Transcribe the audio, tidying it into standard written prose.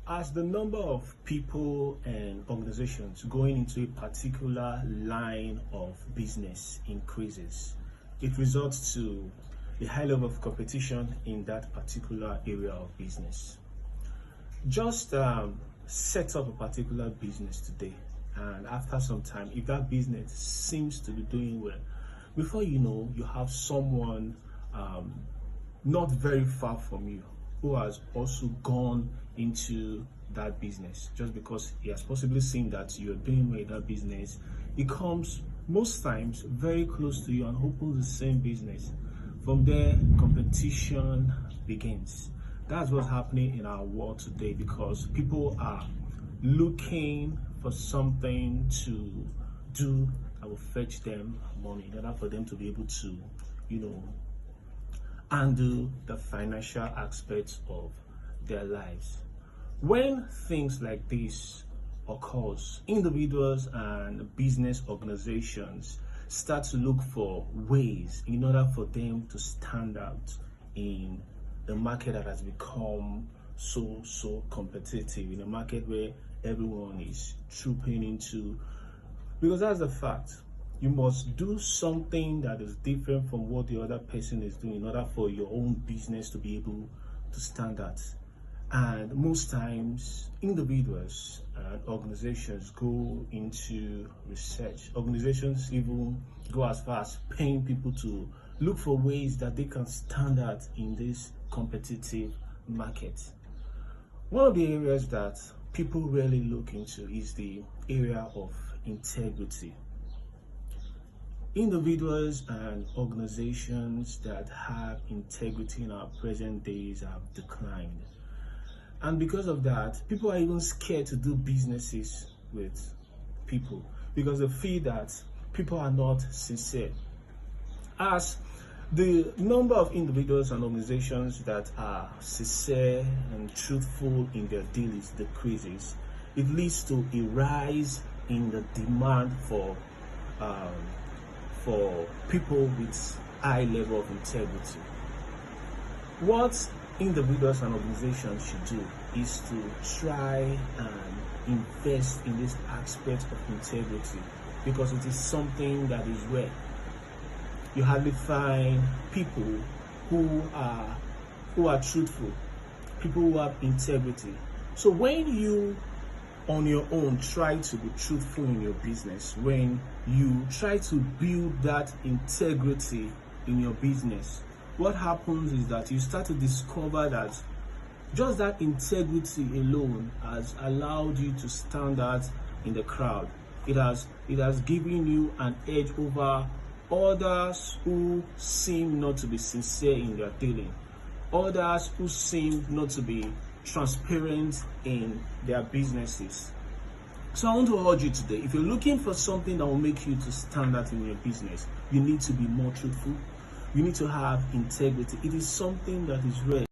As the number of people and organizations going into a particular line of business increases, it results to a high level of competition in that particular area of business. Just set up a particular business today, and after some time, if that business seems to be doing well, before you know, you have someone not very far from you who has also gone into that business. Just because he has possibly seen that you're doing well in that business, he comes most times very close to you and opens the same business. From there, competition begins. That's what's happening in our world today, because people are looking for something to do that will fetch them money in order for them to be able to, handle the financial aspects of their lives. When things like this occurs, individuals and business organizations start to look for ways in order for them to stand out in the market that has become so competitive, in a market where everyone is trooping into. Because that's the fact. You must do something that is different from what the other person is doing in order for your own business to be able to stand out. And most times, individuals and organizations go into research. Organizations even go as far as paying people to look for ways that they can stand out in this competitive market. One of the areas that people really look into is the area of integrity. Individuals and organizations that have integrity in our present days have declined. And because of that, people are even scared to do businesses with people because they feel that people are not sincere. As the number of individuals and organizations that are sincere and truthful in their dealings decreases, it leads to a rise in the demand for people with high level of integrity. What individuals and organizations should do is to try and invest in this aspect of integrity, because it is something that is rare. You hardly find people who are truthful, people who have integrity. So when you on your own try to be truthful in your business, when you try to build that integrity in your business, what happens is that you start to discover that just that integrity alone has allowed you to stand out in the crowd. It has given you an edge over others who seem not to be sincere in their dealing, others who seem not to be transparent in their businesses. So I want to urge you today, if you're looking for something that will make you to stand out in your business, you need to be more truthful. You need to have integrity. It is something that is rare.